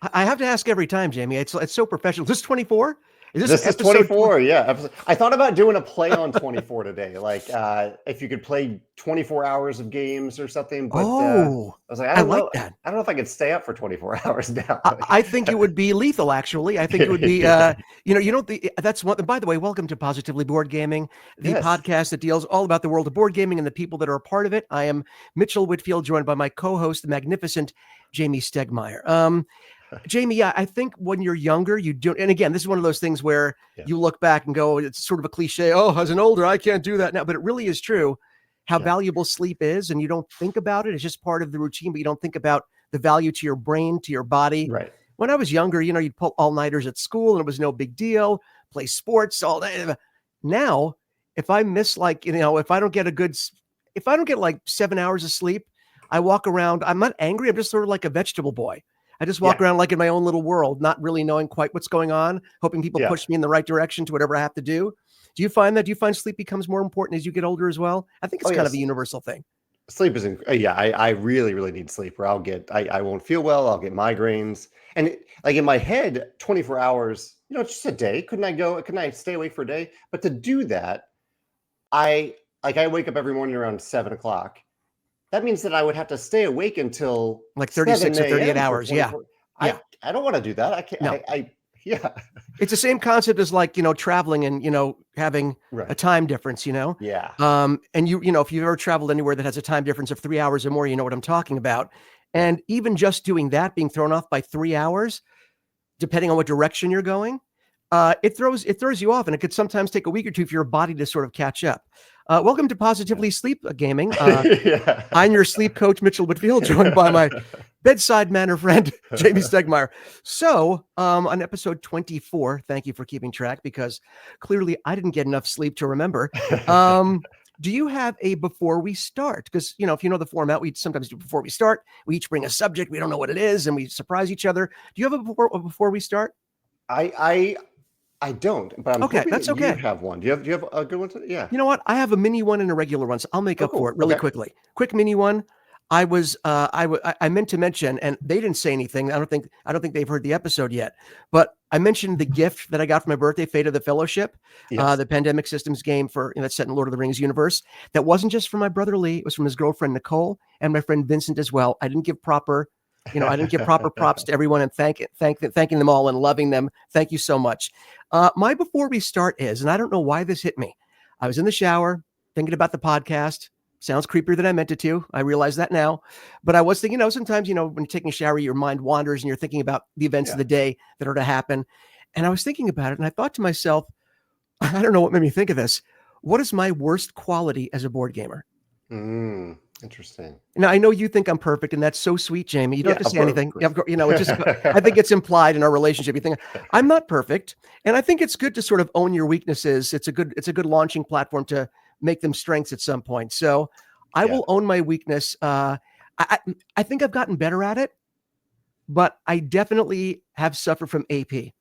I have to ask every time, Jamie. It's so professional. Is this 24? Is this This is episode 24, yeah. I thought about doing a play on 24 today, like if you could play 24 hours of games or something. But I Oh, was like, I like that. I don't know if I could stay up for 24 hours now. I think it would be lethal, actually. I think it would be, that's one. By the way, welcome to Positively Board Gaming, the Yes. podcast that deals all about the world of board gaming and the people that are a part of it. I am Mitchell Whitfield, joined by my co-host, the magnificent Jamey Stegmeyer. Jamie, yeah, I think when you're younger, you do. And again, this is one of those things where Yeah. you look back and go, it's sort of a cliche. Oh, as an older, I can't do that now. But it really is true how valuable sleep is. And you don't think about it. It's just part of the routine, but you don't think about the value to your brain, to your body. Right. When I was younger, you'd pull all-nighters at school and it was no big deal. Play sports all day. Now, if I miss if I don't get like 7 hours of sleep, I walk around. I'm not angry. I'm just sort of like a vegetable boy. I just walk around like in my own little world, not really knowing quite what's going on, hoping people push me in the right direction to whatever I have to do. Do you find that? Do you find sleep becomes more important as you get older as well? I think it's kind of a universal thing. Sleep is, I really, really need sleep, or I won't feel well. I'll get migraines. And like in my head, 24 hours, it's just a day. Couldn't I stay awake for a day? But to do that, I wake up every morning around 7 o'clock. That means that I would have to stay awake until like 36 or 38 hours. Yeah. I don't want to do that. I can't. No. Yeah. It's the same concept as like, traveling and, having a time difference, Yeah. And if you've ever traveled anywhere that has a time difference of 3 hours or more, you know what I'm talking about. And even just doing that, being thrown off by 3 hours, depending on what direction you're going, it throws you off. And it could sometimes take a week or two for your body to sort of catch up. Welcome to Positively Sleep Gaming. I'm your sleep coach, Mitchell Whitfield, joined by my bedside manner friend, Jamey Stegmeyer. So on episode 24, thank you for keeping track, because clearly I didn't get enough sleep to remember. Do you have a before we start? Because, if you know the format, we sometimes do before we start. We each bring a subject. We don't know what it is, and we surprise each other. Do you have a before we start? I don't, but I'm hoping that's that okay. you have one. Do you have a good one? Yeah. You know what? I have a mini one and a regular one, so I'll make up for it really quickly. Quick mini one. I meant to mention, and they didn't say anything. I don't think they've heard the episode yet, but I mentioned the gift that I got for my birthday, Fate of the Fellowship, the Pandemic Systems game that's set in Lord of the Rings universe. That wasn't just from my brother Lee; it was from his girlfriend Nicole and my friend Vincent as well. I didn't give proper props to everyone and thanking them all and loving them. Thank you so much. My before we start is, and I don't know why this hit me. I was in the shower thinking about the podcast. Sounds creepier than I meant it to. I realize that now. But I was thinking, sometimes, when you're taking a shower, your mind wanders and you're thinking about the events of the day that are to happen. And I was thinking about it and I thought to myself, I don't know what made me think of this. What is my worst quality as a board gamer? Interesting. Now, I know you think I'm perfect, and that's so sweet, Jamie. You don't have to say anything. It's just, I think it's implied in our relationship. You think I'm not perfect. And I think it's good to sort of own your weaknesses. It's a good launching platform to make them strengths at some point. So I will own my weakness. I think I've gotten better at it, but I definitely have suffered from AP,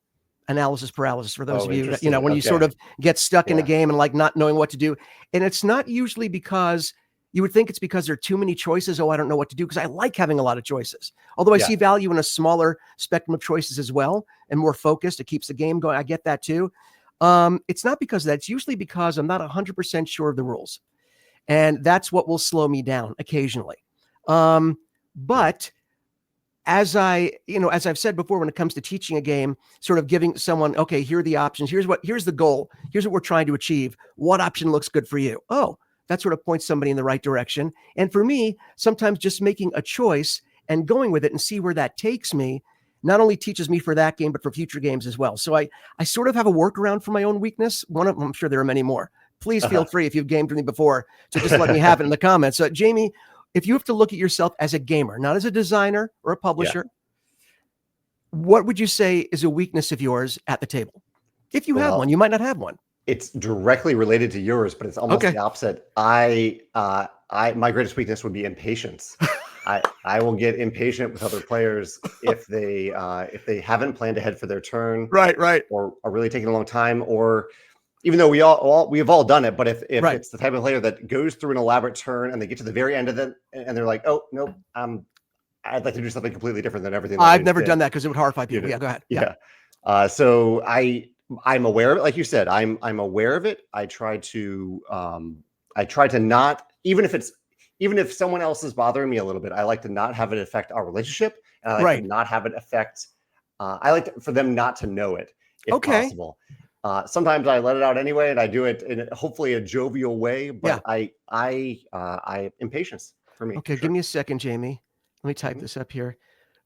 analysis paralysis, for those of you that, when you sort of get stuck in a game and like not knowing what to do. And it's not usually because you would think it's because there are too many choices. Oh, I don't know what to do, because I like having a lot of choices. Although I see value in a smaller spectrum of choices as well and more focused. It keeps the game going. I get that too. It's not because of that. It's usually because I'm not 100% sure of the rules. And that's what will slow me down occasionally. But as I've said before, when it comes to teaching a game, sort of giving someone, okay, here are the options. Here's the goal. Here's what we're trying to achieve. What option looks good for you? Oh, that sort of points somebody in the right direction. And for me, sometimes just making a choice and going with it and see where that takes me not only teaches me for that game, but for future games as well. So I sort of have a workaround for my own weakness. One of them, I'm sure there are many more. Please feel free, if you've gamed with me before, to just let me have it in the comments. So Jamie, if you have to look at yourself as a gamer, not as a designer or a publisher, what would you say is a weakness of yours at the table? If you have one, you might not have one. It's directly related to yours, but it's almost the opposite. My greatest weakness would be impatience. I will get impatient with other players if they haven't planned ahead for their turn, right, or are really taking a long time, or even though we have all done it, but if it's the type of player that goes through an elaborate turn and they get to the very end of it and they're like, oh nope, I'd like to do something completely different than everything. I've never done that because it would horrify people. Yeah, go ahead. Yeah. So I'm aware of it. Like you said, I'm aware of it. I try to not, even if someone else is bothering me a little bit, I like to not have it affect our relationship. And I like to not have it affect, I like for them not to know it if possible. Sometimes I let it out anyway, and I do it in hopefully a jovial way, but impatience for me. Okay. Give me a second, Jamie. Let me type this up here.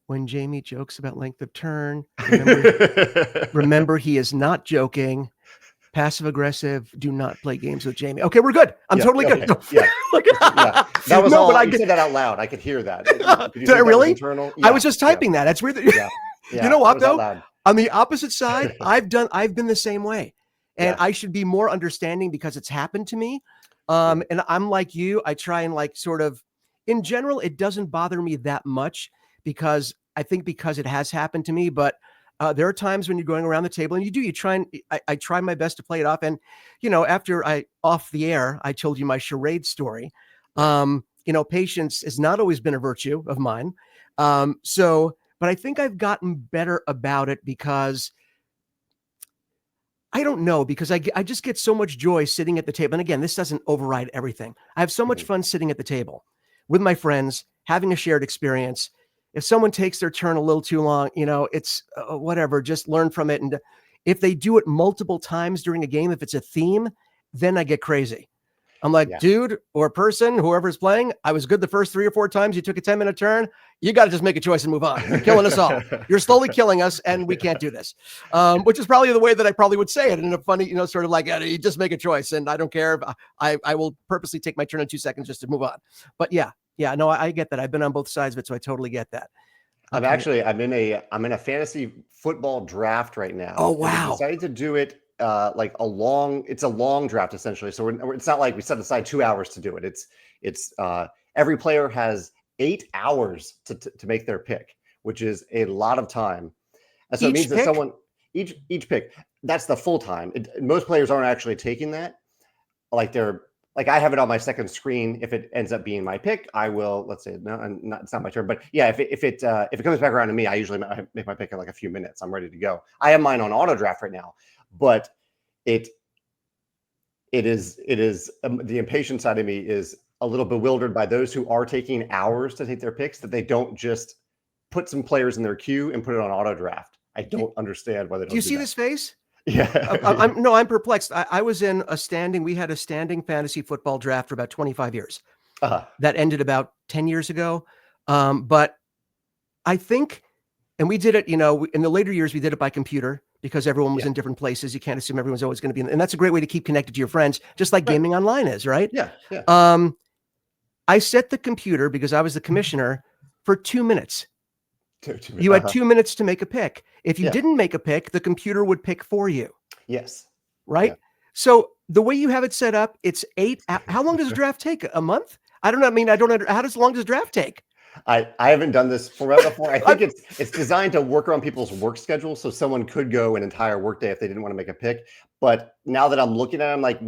When Jamie jokes about length of turn, remember he is not joking. Passive aggressive. Do not play games with Jamie. Okay, we're good. I'm totally good. Yeah. That was all. But you said that out loud. I could hear that. Did I really? I was just typing that. That's weird. You know what though? On the opposite side, I've been the same way, and I should be more understanding because it's happened to me. And I'm like you. I try and like sort of, in general, it doesn't bother me that much because it has happened to me, but there are times when you're going around the table and you try and I try my best to play it off. And, after off the air, I told you my charade story. Patience has not always been a virtue of mine. But I think I've gotten better about it because I don't know, because I just get so much joy sitting at the table. And again, this doesn't override everything. I have so much fun sitting at the table with my friends, having a shared experience. If someone takes their turn a little too long, it's whatever, just learn from it. And if they do it multiple times during a game, if it's a theme, then I get crazy. I'm like, dude or person, whoever's playing, I was good the first 3 or 4 times. You took a 10-minute turn. You got to just make a choice and move on. You're killing us all. You're slowly killing us, and we can't do this. Which is probably the way that I probably would say it in a funny, sort of like, you just make a choice, and I don't care. I will purposely take my turn in 2 seconds just to move on. But yeah, no, I get that. I've been on both sides of it, so I totally get that. Okay. I'm in a fantasy football draft right now. Oh wow! We decided to do it it's a long draft essentially. So it's not like we set aside 2 hours to do it. It's every player has 8 hours to make their pick, which is a lot of time. And so it means that someone each pick, that's the full time. Most players aren't actually taking that. Like I have it on my second screen. If it ends up being my pick, I will, let's say, it's not my turn. But yeah, if it comes back around to me, I usually make my pick in like a few minutes. I'm ready to go. I have mine on auto draft right now, but it is the impatient side of me is a little bewildered by those who are taking hours to take their picks, that they don't just put some players in their queue and put it on auto draft. I don't understand why they don't. Do you see this face? Yeah. I'm perplexed. I was we had a standing fantasy football draft for about 25 years. That ended about 10 years ago. But I think, and we did it, in the later years, we did it by computer because everyone was in different places. You can't assume everyone's always going to be and that's a great way to keep connected to your friends, just like gaming online is, right? Yeah. I set the computer, because I was the commissioner, for 2 minutes. You had 2 minutes to make a pick. If you didn't make a pick, the computer would pick for you. Yes. Right? Yeah. So the way you have it set up, it's 8. How long does a draft take? A month? I don't know. I mean, how long does a draft take? I haven't done this before. I think it's designed to work around people's work schedule. So someone could go an entire workday if they didn't want to make a pick. But now that I'm looking at them, like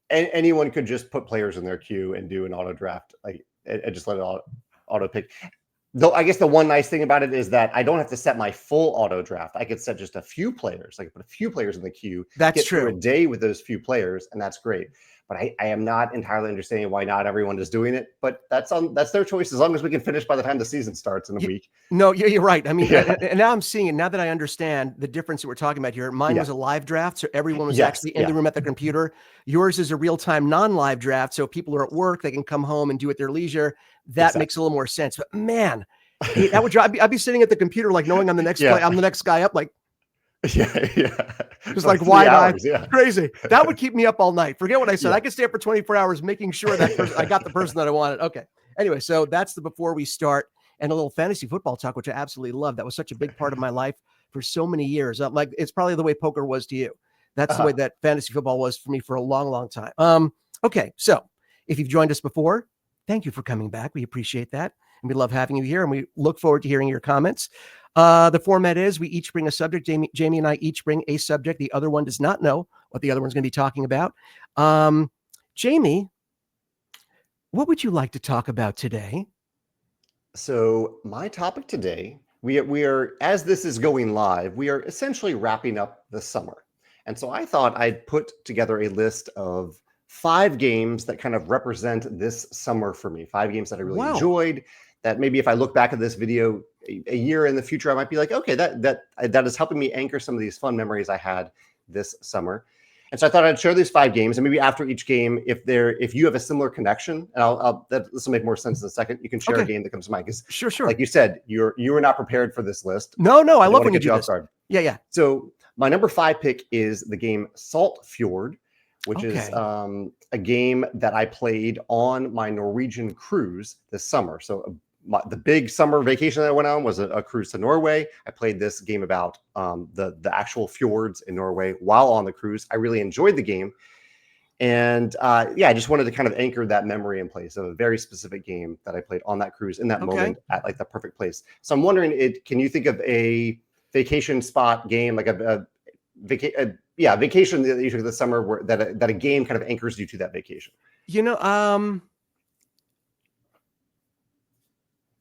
anyone could just put players in their queue and do an auto draft, and just let it auto pick. Though I guess the one nice thing about it is that I don't have to set my full auto draft. I could set just a few players. I could put a few players in the queue. That's true. Through a day with those few players, and that's great. But I am not entirely understanding why not everyone is doing it. But that's their choice, as long as we can finish by the time the season starts in a week. No, you're right. I mean, and now I'm seeing it. Now that I understand the difference that we're talking about here, mine was a live draft, so everyone was actually in the room at the computer. Yours is a real-time non-live draft, so people are at work, they can come home and do it at their leisure. That makes a little more sense. But man, that would drive. I'd be sitting at the computer, like knowing I'm the next play, I'm the next guy up, like. Just like wide eyes. Crazy. That would keep me up all night. Forget what I said. I could stay up for 24 hours making sure that I got the person that I wanted. Okay. Anyway, so that's the before we start, and a little fantasy football talk, which I absolutely love. That was such a big part of my life for so many years. Like, it's probably the way poker was to you. That's the way that fantasy football was for me for a long, long time. Okay. So if you've joined us before, thank you for coming back. We appreciate that. And we love having you here, and we look forward to hearing your comments. The format is we each bring a subject. Jamie and I each bring a subject. The other one does not know what the other one's going to be talking about. Jamie, what would you like to talk about today? So my topic today, we are, as this is going live, we are essentially wrapping up the summer. And so I thought I'd put together a list of 5 games that kind of represent this summer for me. 5 games that I really enjoyed, that maybe if I look back at this video a year in the future, I might be like, okay, that is helping me anchor some of these fun memories I had this summer. And so I thought I'd share these 5 games, and maybe after each game, if you have a similar connection, and this will make more sense in a second. You can share a game that comes to mind, because sure. Like you said, you were not prepared for this list. No, I love when you do this. Yeah. So my number 5 pick is the game Saltfjord, which is a game that I played on my Norwegian cruise this summer. So the big summer vacation that I went on was a cruise to Norway. I played this game about the actual fjords in Norway while on the cruise. I really enjoyed the game. And I just wanted to kind of anchor that memory in place of a very specific game that I played on that cruise in that moment at like the perfect place. So I'm wondering, can you think of a vacation spot game, like a vacation that you took this summer that a game kind of anchors you to that vacation?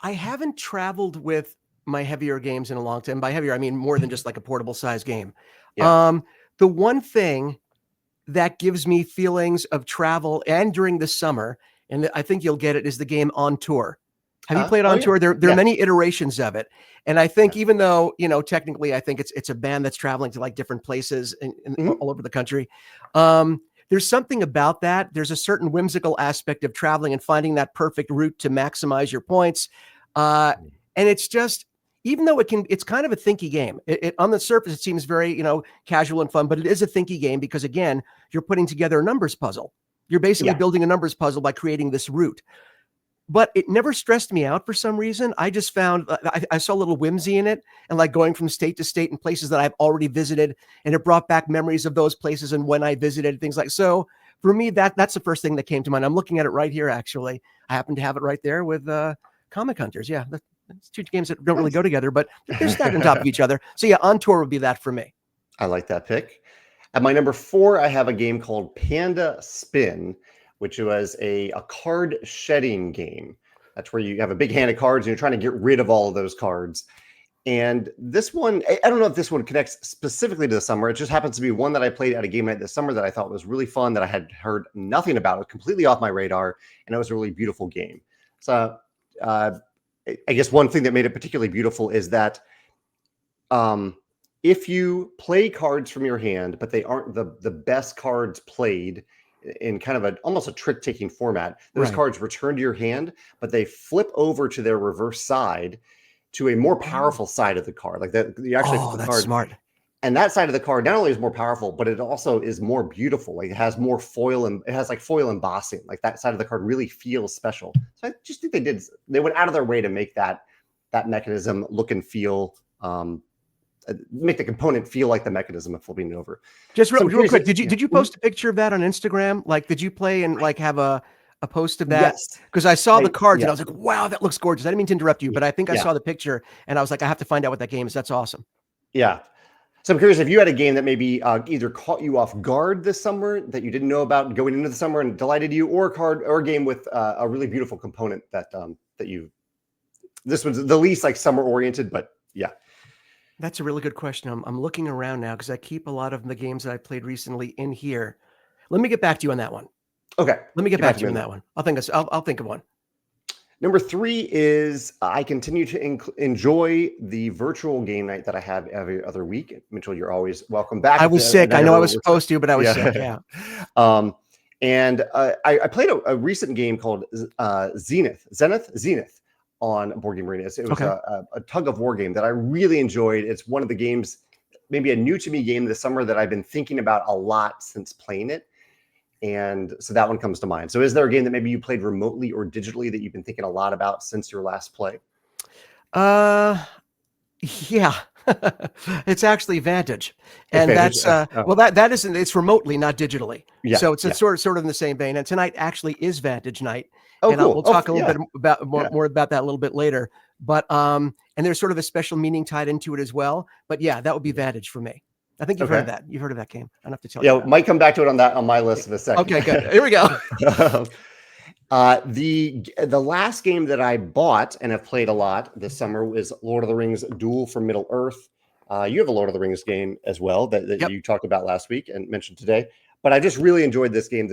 I haven't traveled with my heavier games in a long time. By heavier, I mean more than just like a portable size game. Yeah. The one thing that gives me feelings of travel and during the summer, and I think you'll get it, is the game On Tour. Have you played On Tour? There are many iterations of it. And I think even though, technically I think it's a band that's traveling to like different places all over the country. There's something about that. There's a certain whimsical aspect of traveling and finding that perfect route to maximize your points. And it's just, even though it's kind of a thinky game. On the surface, it seems very, casual and fun, but it is a thinky game because, again, you're putting together a numbers puzzle. You're basically building a numbers puzzle by creating this route. But it never stressed me out for some reason. I just found I saw a little whimsy in it, and like going from state to state in places that I've already visited, and it brought back memories of those places and when I visited, things like so. For me, that's the first thing that came to mind. I'm looking at it right here, actually. I happen to have it right there with Comic Hunters. Yeah, it's 2 games that don't really go together, but they're stacked on top of each other. So yeah, On Tour would be that for me. I like that pick. At my number 4, I have a game called Panda Spin, which was a card shedding game. That's where you have a big hand of cards and you're trying to get rid of all of those cards. And this one, I don't know if this one connects specifically to the summer. It just happens to be one that I played at a game night this summer that I thought was really fun, that I had heard nothing about. It was completely off my radar, and it was a really beautiful game. So I guess one thing that made it particularly beautiful is that if you play cards from your hand, but they aren't the best cards played in kind of almost a trick-taking format, those cards return to your hand, but they flip over to their reverse side to a more powerful side of the card. Like that, you actually flip the card. Smart. And that side of the card not only is more powerful, but it also is more beautiful. Like it has more foil, and it has like foil embossing. Like that side of the card really feels special. So I just think they went out of their way to make that mechanism look and feel, make the component feel like the mechanism of flipping it over. Just real quick, did you post a picture of that on Instagram? Like, did you play and like have a post of that? Yes. Because I saw the cards and I was like, wow, that looks gorgeous. I didn't mean to interrupt you, but I think I saw the picture and I was like, I have to find out what that game is. That's awesome. Yeah. So I'm curious if you had a game that maybe either caught you off guard this summer that you didn't know about going into the summer and delighted you, or a game with a really beautiful component that this was the least like summer oriented, but yeah. That's a really good question. I'm looking around now because I keep a lot of the games that I played recently in here. Let me get back to you on that one. Okay. Let me get back to you on that one. I'll think of one. Number 3 is I continue to enjoy the virtual game night that I have every other week. Mitchell, you're always welcome back. I was sick. I know I was supposed to, but I was sick. Yeah. And I played a recent game called Zenith on Board Game Arena. It was a tug of war game that I really enjoyed. It's one of the games, maybe a new to me game this summer that I've been thinking about a lot since playing it. And so that one comes to mind. So is there a game that maybe you played remotely or digitally that you've been thinking a lot about since your last play? Yeah. It's actually Vantage. And that's that isn't, it's remotely, not digitally. Yeah. So it's sort of in the same vein. And tonight actually is Vantage night. Oh, and cool. We'll talk a little bit about more about that a little bit later. But and there's sort of a special meaning tied into it as well. But yeah, that would be Vantage for me. I think you've heard of that. You've heard of that game. I don't have to tell you. Yeah, might come back to it on my list in a second. Okay, good. Here we go. The last game that I bought and have played a lot this summer was Lord of the Rings Duel for Middle Earth. You have a Lord of the Rings game as well that Yep. you talked about last week and mentioned today. But I just really enjoyed this game.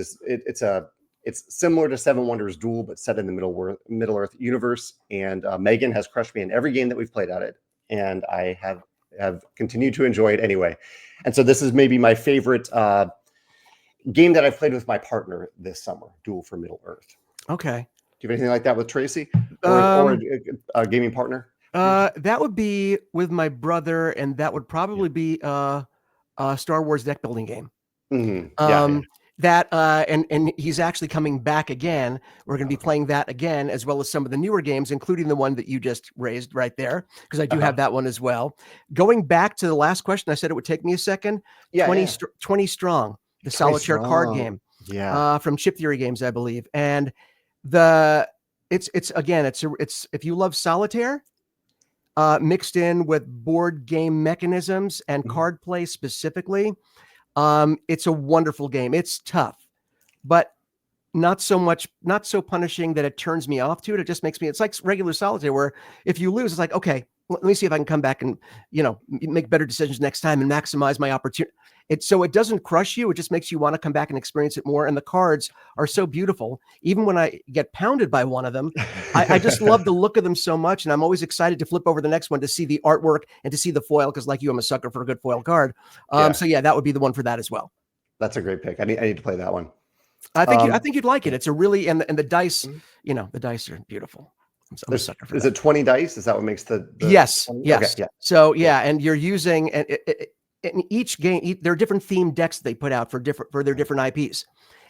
It's similar to Seven Wonders Duel, but set in the Middle Earth universe. And Megan has crushed me in every game that we've played at it, and I have continued to enjoy it anyway. And so this is maybe my favorite game that I've played with my partner this summer, Duel for Middle Earth. Okay. Do you have anything like that with Tracy or a gaming partner? That would be with my brother, and that would probably be a Star Wars deck building game. Mm-hmm. That and he's actually coming back again. We're going to be playing that again, as well as some of the newer games, including the one that you just raised right there, because I do have that one as well. Going back to the last question, I said it would take me a second. 20 Strong, the solitaire card game, from Chip Theory Games, I believe. And it's if you love solitaire, mixed in with board game mechanisms and card play specifically. It's a wonderful game. It's tough, but not so punishing that it turns me off to it. It just makes me, it's like regular solitaire where if you lose, it's like, okay, let me see if I can come back and, make better decisions next time and maximize my opportunity. So it doesn't crush you. It just makes you want to come back and experience it more. And the cards are so beautiful. Even when I get pounded by one of them, I just love the look of them so much. And I'm always excited to flip over the next one to see the artwork and to see the foil. Cause like you, I'm a sucker for a good foil card. So yeah, that would be the one for that as well. That's a great pick. I need to play that one. I think you'd like it. It's a really, and the dice, the dice are beautiful. I'm a sucker for is that. It 20 dice? Is that what makes the yes. 20? Yes. Okay, yeah. So yeah, and you're using, and in each game, there are different themed decks they put out for their different IPs,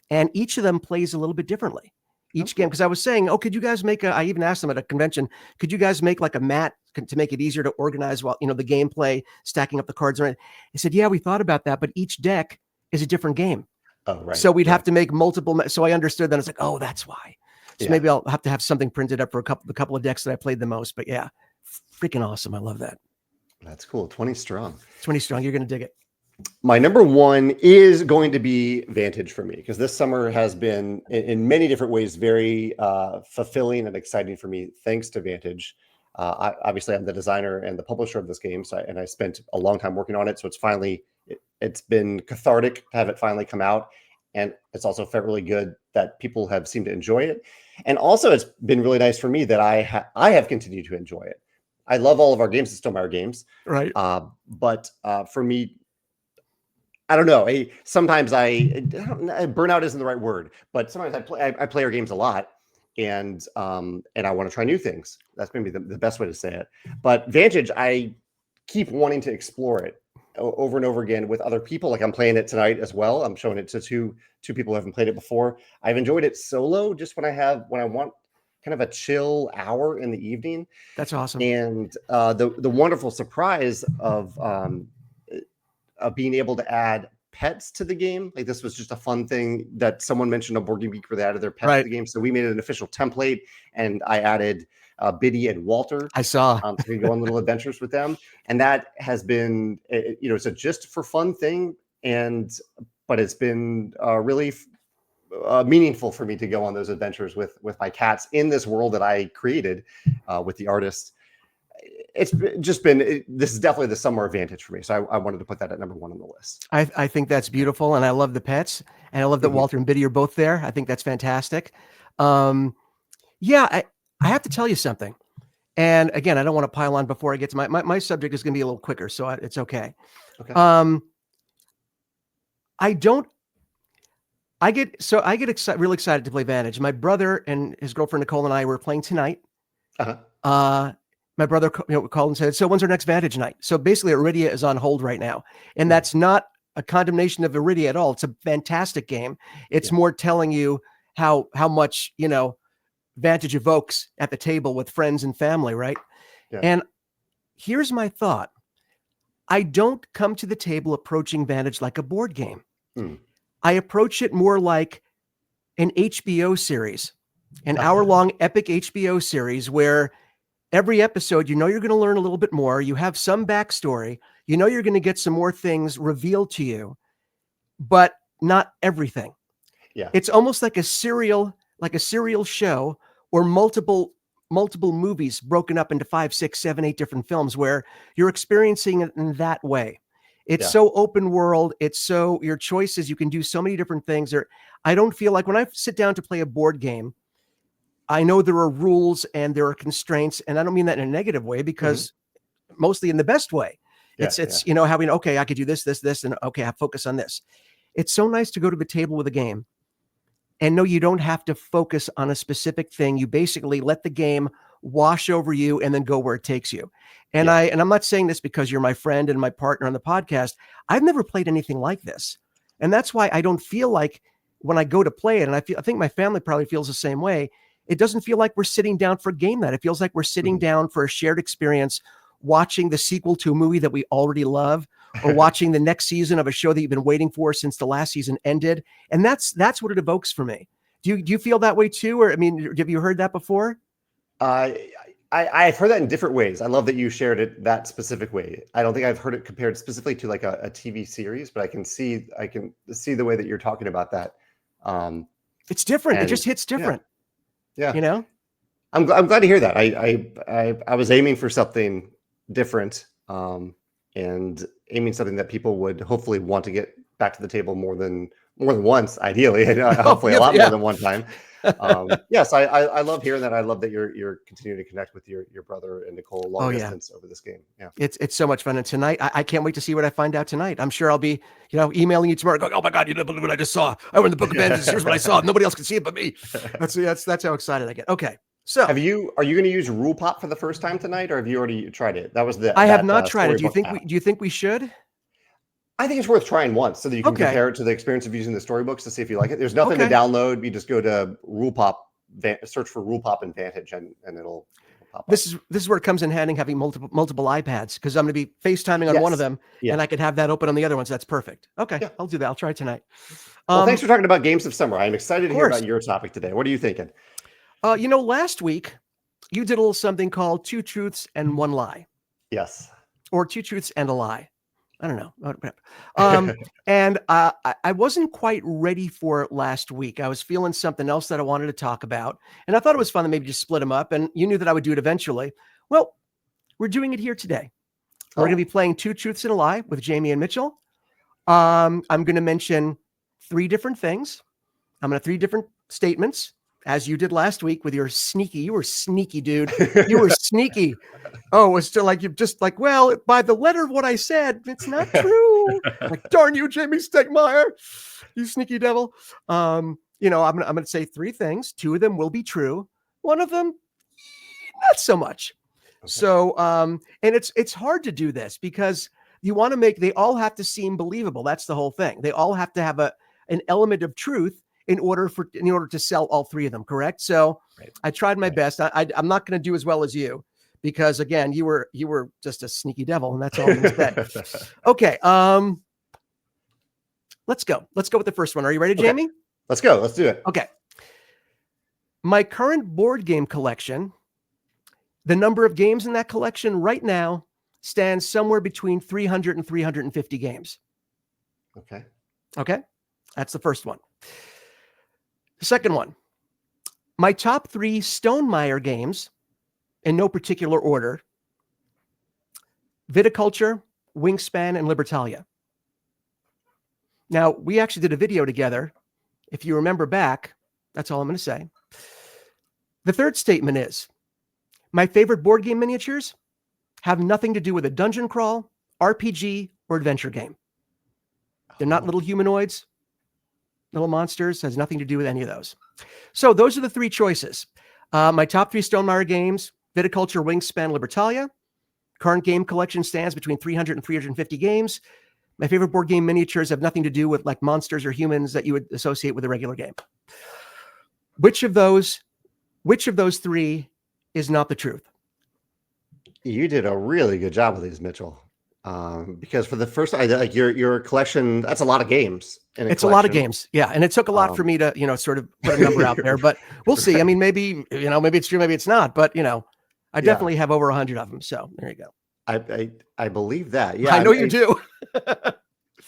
and each of them plays a little bit differently. Each game, because I was saying, could you guys make I even asked them at a convention, could you guys make like a mat to make it easier to organize while, the gameplay, stacking up the cards? They said, yeah, we thought about that, but each deck is a different game. Oh, right. So we'd have to make multiple. So I understood that. It's like, oh, that's why. So maybe I'll have to have something printed up for the couple of decks that I played the most. But yeah, freaking awesome. I love that. That's cool. 20 Strong. 20 Strong. You're going to dig it. My number one is going to be Vantage for me, because this summer has been in many different ways very fulfilling and exciting for me, thanks to Vantage. Obviously, I'm the designer and the publisher of this game, and I spent a long time working on it. So it's been cathartic to have it finally come out. And it's also felt really good that people have seemed to enjoy it. And also, it's been really nice for me that I have continued to enjoy it. I love all of our games. It's still my games. Right. But for me, I don't know. Sometimes burnout isn't the right word, but sometimes I play our games a lot, and I want to try new things. That's maybe the best way to say it. But Vantage, I keep wanting to explore it over and over again with other people. Like I'm playing it tonight as well. I'm showing it to two people who haven't played it before. I've enjoyed it solo just when I want kind of a chill hour in the evening. That's awesome. And the wonderful surprise of being able to add pets to the game. Like this was just a fun thing that someone mentioned on Board Game Geek where they added their pets to the game. So we made an official template, and I added Biddy and Walter. I saw. So we can go on little adventures with them, and that has been, it's a just for fun thing, but it's been really meaningful for me to go on those adventures with my cats in this world that I created with the artist. It's just been, this is definitely the summer Vantage for me. So I wanted to put that at number one on the list. I think that's beautiful. And I love the pets, and I love that Walter and Biddy are both there. I think that's fantastic. I have to tell you something. And again, I don't want to pile on before I get to my subject is going to be a little quicker. So it's okay. Okay. I get really excited to play Vantage. My brother and his girlfriend, Nicole, and I were playing tonight. My brother called and said, so when's our next Vantage night? So basically Iridia is on hold right now. And that's not a condemnation of Iridia at all. It's a fantastic game. It's more telling you how much, Vantage evokes at the table with friends and family, right? Yeah. And here's my thought. I don't come to the table approaching Vantage like a board game. I approach it more like an HBO series, an hour-long epic HBO series where every episode, you're going to learn a little bit more. You have some backstory. You're going to get some more things revealed to you, but not everything. Yeah. It's almost like a serial, like a serial show or multiple movies broken up into 5, 6, 7, 8 different films where you're experiencing it in that way. It's so open world. It's so your choices. You can do so many different things. I don't feel like when I sit down to play a board game, I know there are rules and there are constraints, and I don't mean that in a negative way, because mostly in the best way. It's you know, having, okay, I could do this, and okay, I focus on this. It's so nice to go to the table with a game and know you don't have to focus on a specific thing. You basically let the game wash over you and then go where it takes you. And I'm not saying this because you're my friend and my partner on the podcast. I've never played anything like this. And that's why I don't feel like when I go to play it, and I think my family probably feels the same way, it doesn't feel like we're sitting down for game night. It feels like we're sitting down for a shared experience, watching the sequel to a movie that we already love, or watching the next season of a show that you've been waiting for since the last season ended. And that's what it evokes for me. Do you feel that way too? Or, I mean, have you heard that before? I've heard that in different ways. I love that you shared it that specific way. I don't think I've heard it compared specifically to like a TV series, but I can see the way that you're talking about that. It's different. It just hits different. Yeah. You know, I'm glad to hear that. I was aiming for something different, and aiming something that people would hopefully want to get back to the table more than once, ideally, and hopefully a lot more than one time. Yes, I love hearing that. I love that you're continuing to connect with your brother and Nicole long distance over this game. Yeah, it's so much fun. And tonight, I can't wait to see what I find out tonight. I'm sure I'll be, emailing you tomorrow, going, "Oh my God, you don't believe what I just saw. I went in the Book of Vantage. Here's what I saw. Nobody else can see it but me." That's how excited I get. Okay. So are you going to use Rule Pop for the first time tonight, or have you already tried it? That was I have not tried it. Do you think we should? I think it's worth trying once so that you can compare it to the experience of using the storybooks to see if you like it. There's nothing to download. You just go to Rule Pop, search for Rule Pop and Vantage, and it'll pop up. This is where it comes in handy, having multiple iPads, because I'm going to be FaceTiming on one of them, and I could have that open on the other ones. That's perfect. Okay, I'll do that. I'll try it tonight. Well, thanks for talking about games of summer. I'm excited to hear about your topic today. What are you thinking? Last week you did a little something called 2 Truths and 1 Lie. Yes. Or 2 Truths and a Lie. I don't know. And I wasn't quite ready for it last week. I was feeling something else that I wanted to talk about. And I thought it was fun to maybe just split them up. And you knew that I would do it eventually. Well, we're doing it here today. We're going to be playing 2 Truths and a Lie with Jamey and Mitchell. I'm going to mention 3 different things. I'm going to 3 different statements, as you did last week with your sneaky. You were sneaky, dude. You were sneaky. Oh, it's still like, you're just like, well, by the letter of what I said, it's not true. Like, darn you, Jamey Stegmaier, you sneaky devil. I'm going to say 3 things. 2 of them will be true. 1 of them, not so much. Okay. So, and it's hard to do this because you want to they all have to seem believable. That's the whole thing. They all have to have an element of truth in order to sell all 3 of them, correct? So I tried my best. I'm not going to do as well as you because, again, you were just a sneaky devil, and that's all I'm going to say. Okay, let's go. Let's go with the first one. Are you ready, Jamey? Let's go. Let's do it. Okay. My current board game collection, the number of games in that collection right now stands somewhere between 300 and 350 games. Okay. That's the first one. Second one, my top 3 Stonemaier games, in no particular order: Viticulture, Wingspan, and Libertalia. Now, we actually did a video together. If you remember back, that's all I'm going to say. The third statement is, my favorite board game miniatures have nothing to do with a dungeon crawl, RPG, or adventure game. They're not little humanoids, little monsters. Has nothing to do with any of those. So those are the 3 choices. My top 3 Stonemaier games: Viticulture, Wingspan, Libertalia. Current game collection stands between 300 and 350 games. My favorite board game miniatures have nothing to do with like monsters or humans that you would associate with a regular game. Which of those 3 is not the truth? You did a really good job with these, Mitchell. Because for the first, like your collection, that's a lot of games. It's a lot of games. Yeah. And it took a lot for me to, sort of put a number out there, but we'll see. I mean, maybe it's true, maybe it's not, but I definitely have over 100 of them. So there you go. I believe that. Yeah. I know you do.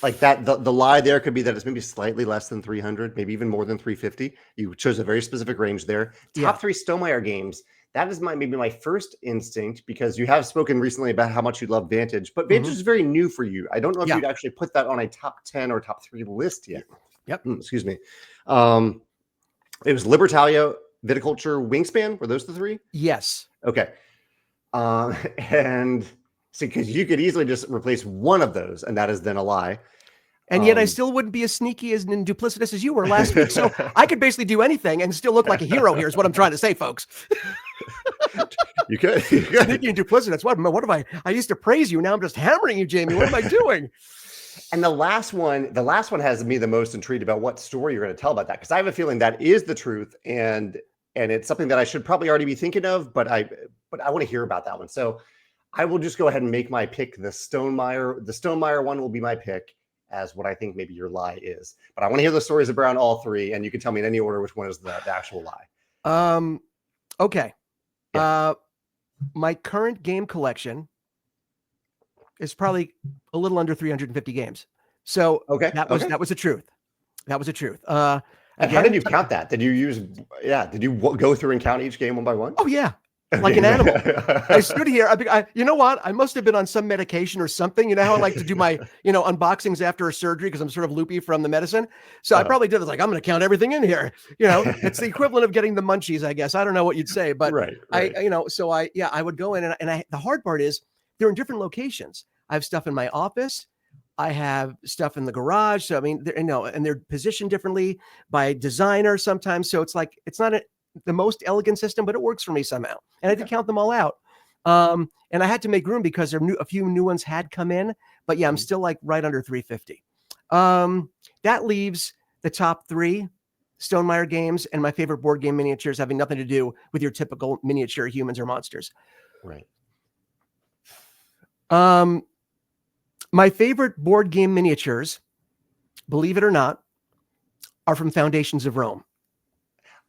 Like that, the lie there could be that it's maybe slightly less than 300, maybe even more than 350. You chose a very specific range there. Top three Stonemaier games. That is maybe my first instinct, because you have spoken recently about how much you love Vantage, but Vantage is very new for you. I don't know if you'd actually put that on a top 10 or top 3 list yet. Yep. Excuse me. It was Libertalia, Viticulture, Wingspan. Were those the 3? Yes. Okay. And see, because you could easily just replace one of those, and that is then a lie. And yet I still wouldn't be as sneaky as and duplicitous as you were last week. So I could basically do anything and still look like a hero here is what I'm trying to say, folks. You could. Sneaky and duplicitous. What have I used to praise you. Now I'm just hammering you, Jamey. What am I doing? And the last one has me the most intrigued about what story you're going to tell about that. Because I have a feeling that is the truth. And it's something that I should probably already be thinking of, but I want to hear about that one. So I will just go ahead and make my pick. The Stonemaier one will be my pick as what I think maybe your lie is. But I want to hear the stories around all 3, and you can tell me in any order which one is the actual lie. Okay. Yeah. My current game collection is probably a little under 350 games. So that was the truth. That was the truth. Again, how did you count that? Did you go through and count each game one by one? Oh yeah. Like an animal. I stood here. You know what? I must have been on some medication or something. You know how I like to do my, unboxings after a surgery because I'm sort of loopy from the medicine. So I probably did it. Like, I'm going to count everything in here. It's the equivalent of getting the munchies, I guess. I don't know what you'd say, but right. I would go in and the hard part is they're in different locations. I have stuff in my office. I have stuff in the garage. So, I mean, and they're positioned differently by designer sometimes. So it's like, it's not the most elegant system, but it works for me somehow. And I did count them all out. And I had to make room because a few new ones had come in, but yeah, I'm still like right under 350. That leaves the top 3 Stonemaier games and my favorite board game miniatures having nothing to do with your typical miniature humans or monsters. Right. My favorite board game miniatures, believe it or not, are from Foundations of Rome.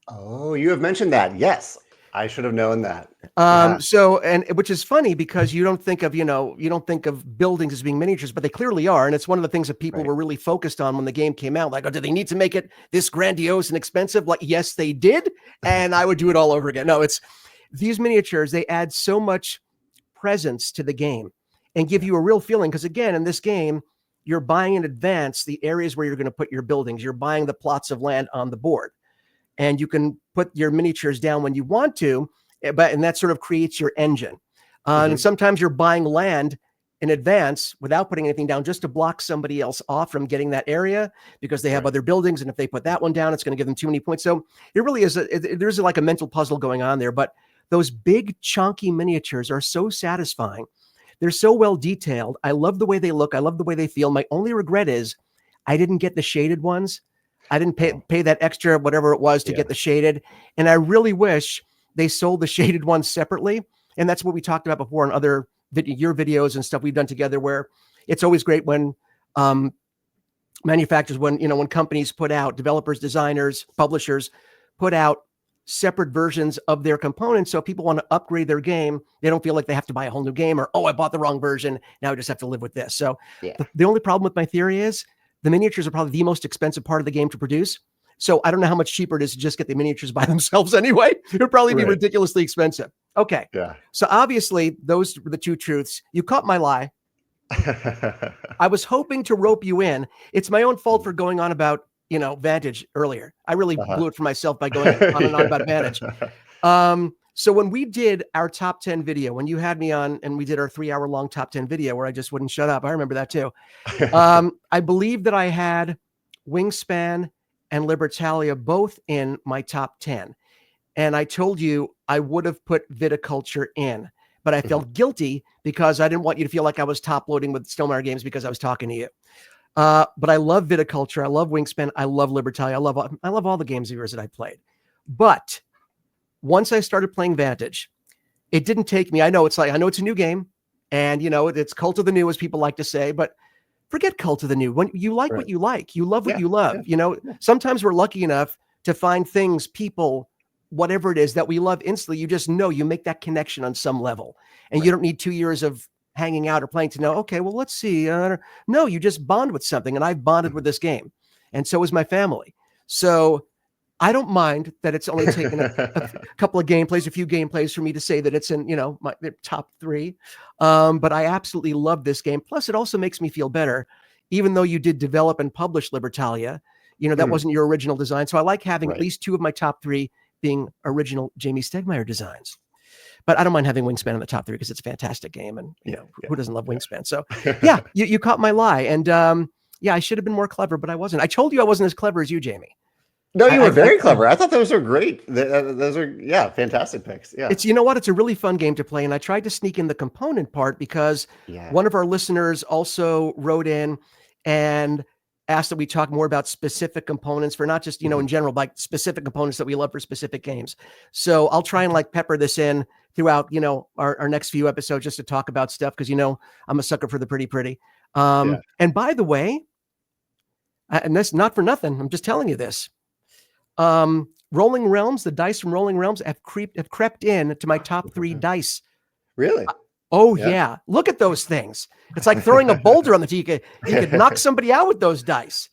Oh, you have mentioned that. Yes. I should have known that. So, and which is funny because you don't think of buildings as being miniatures, but they clearly are. And it's one of the things that people were really focused on when the game came out. Like, oh, do they need to make it this grandiose and expensive? Like, yes, they did. And I would do it all over again. No, it's these miniatures. They add so much presence to the game and give you a real feeling. Because again, in this game, you're buying in advance the areas where you're going to put your buildings. You're buying the plots of land on the board. And you can put your miniatures down when you want to, and that sort of creates your engine. And sometimes you're buying land in advance without putting anything down just to block somebody else off from getting that area because they have other buildings. And if they put that one down, it's going to give them too many points. So it really is, there's like a mental puzzle going on there. But those big chunky miniatures are so satisfying. They're so well detailed. I love the way they look. I love the way they feel. My only regret is I didn't get the shaded ones. I didn't pay that extra, whatever it was, to get the shaded. And I really wish they sold the shaded ones separately. And that's what we talked about before in other your videos and stuff we've done together, where it's always great when manufacturers, when companies put out, developers, designers, publishers put out separate versions of their components. So if people want to upgrade their game, they don't feel like they have to buy a whole new game or, oh, I bought the wrong version. Now I just have to live with this. So the only problem with my theory is the miniatures are probably the most expensive part of the game to produce. So I don't know how much cheaper it is to just get the miniatures by themselves anyway. It would probably be ridiculously expensive. Okay. Yeah. So obviously those were the 2 truths. You caught my lie. I was hoping to rope you in. It's my own fault for going on about, Vantage earlier. I really blew it for myself by going on and on about Vantage. So when we did our top 10 video, when you had me on and we did our 3-hour-long top 10 video where I just wouldn't shut up, I remember that too. I believe that I had Wingspan and Libertalia both in my top 10. And I told you I would have put Viticulture in, but I felt guilty because I didn't want you to feel like I was top loading with Stonemaier games because I was talking to you. But I love Viticulture. I love Wingspan. I love Libertalia. I love all the games of yours that I played. But once I started playing Vantage, it didn't take me. I know it's a new game and it's cult of the new, as people like to say, but forget cult of the new. When you like what you like, you love what you love. Sometimes we're lucky enough to find things, people, whatever it is that we love instantly. You just know, you make that connection on some level and you don't need 2 years of hanging out or playing to know, okay, well, let's see. No, you just bond with something. And I've bonded with this game. And so is my family. So I don't mind that it's only taken a couple of gameplays, a few gameplays for me to say that it's in, my top 3. But I absolutely love this game. Plus, it also makes me feel better, even though you did develop and publish Libertalia. That wasn't your original design. So I like having at least 2 of my top 3 being original Jamey Stegmaier designs. But I don't mind having Wingspan in the top 3 because it's a fantastic game. And, who doesn't love Wingspan? So, yeah, you caught my lie. And, I should have been more clever, but I wasn't. I told you I wasn't as clever as you, Jamey. No, you were very clever. I thought those were great. Those are, fantastic picks. Yeah. It's, it's a really fun game to play. And I tried to sneak in the component part because one of our listeners also wrote in and asked that we talk more about specific components for not just, in general, like specific components that we love for specific games. So I'll try and pepper this in throughout, our next few episodes just to talk about stuff. Cause I'm a sucker for the pretty. And by the way, and that's not for nothing, I'm just telling you this. Rolling Realms, the dice from Rolling Realms have crept in to my top 3 dice. Really? Yeah. Look at those things. It's like throwing a boulder on the tee. You could knock somebody out with those dice.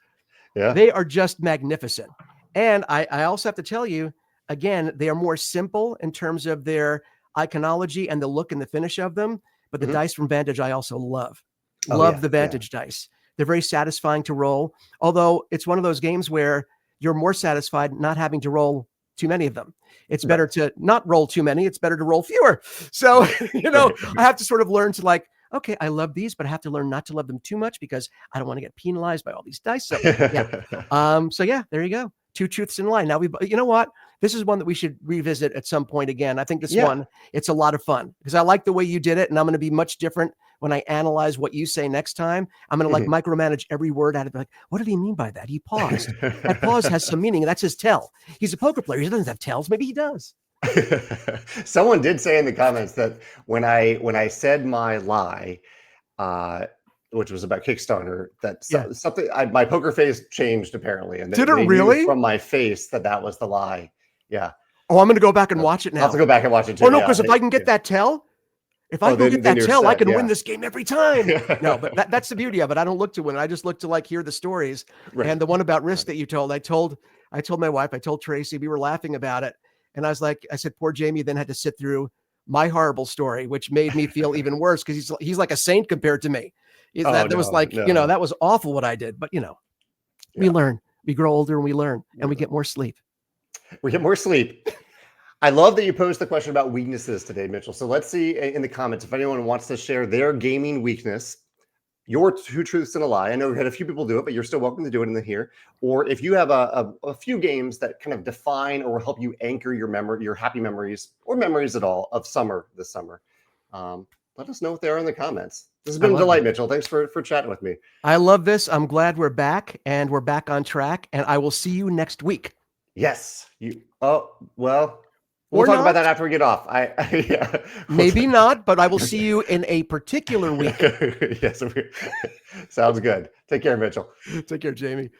Yeah. They are just magnificent. And I also have to tell you, again, they are more simple in terms of their iconology and the look and the finish of them. But the dice from Vantage, I also love. Love the Vantage dice. They're very satisfying to roll. Although it's one of those games where you're more satisfied not having to roll too many of them. It's better to not roll too many. It's better to roll fewer. So, I have to sort of learn to okay, I love these, but I have to learn not to love them too much because I don't want to get penalized by all these dice. So, there you go. 2 truths in line. Now you know what? This is one that we should revisit at some point again. I think this one, it's a lot of fun because I like the way you did it. And I'm going to be much different when I analyze what you say next time. I'm going to micromanage every word out of it. What did he mean by that? He paused. That pause has some meaning. That's his tell. He's a poker player. He doesn't have tells. Maybe he does. Someone did say in the comments that when I said my lie, which was about Kickstarter, that something my poker face changed apparently, and did it really from my face that was the lie? Yeah. Oh, I'm going to go back and watch it now. I'll have to go back and watch it too. Oh no, because if I can get that tell, I can win this game every time. No, but that's the beauty of it. I don't look to win. I just look to hear the stories. Right. And the one about Risk that you told, I told my wife, I told Tracy, we were laughing about it. And I said, poor Jamey then had to sit through my horrible story, which made me feel even worse because he's like a saint compared to me. That was awful what I did. But we learn, we grow older and we learn and we get more sleep. We get more sleep. I love that you posed the question about weaknesses today, Mitchell. So let's see in the comments if anyone wants to share their gaming weakness, your 2 truths and a lie. I know we had a few people do it, but you're still welcome to do it in here. Or if you have a few games that kind of define or help you anchor your happy memories or memories at all of this summer, let us know what they are in the comments. This has been a delight, Mitchell. Thanks for chatting with me. I love this. I'm glad we're back and we're back on track. And I will see you next week. Yes. We'll talk about that after we get off. Maybe not, but I will see you in a particular week. Yes. Sounds good. Take care, Mitchell. Take care, Jamey.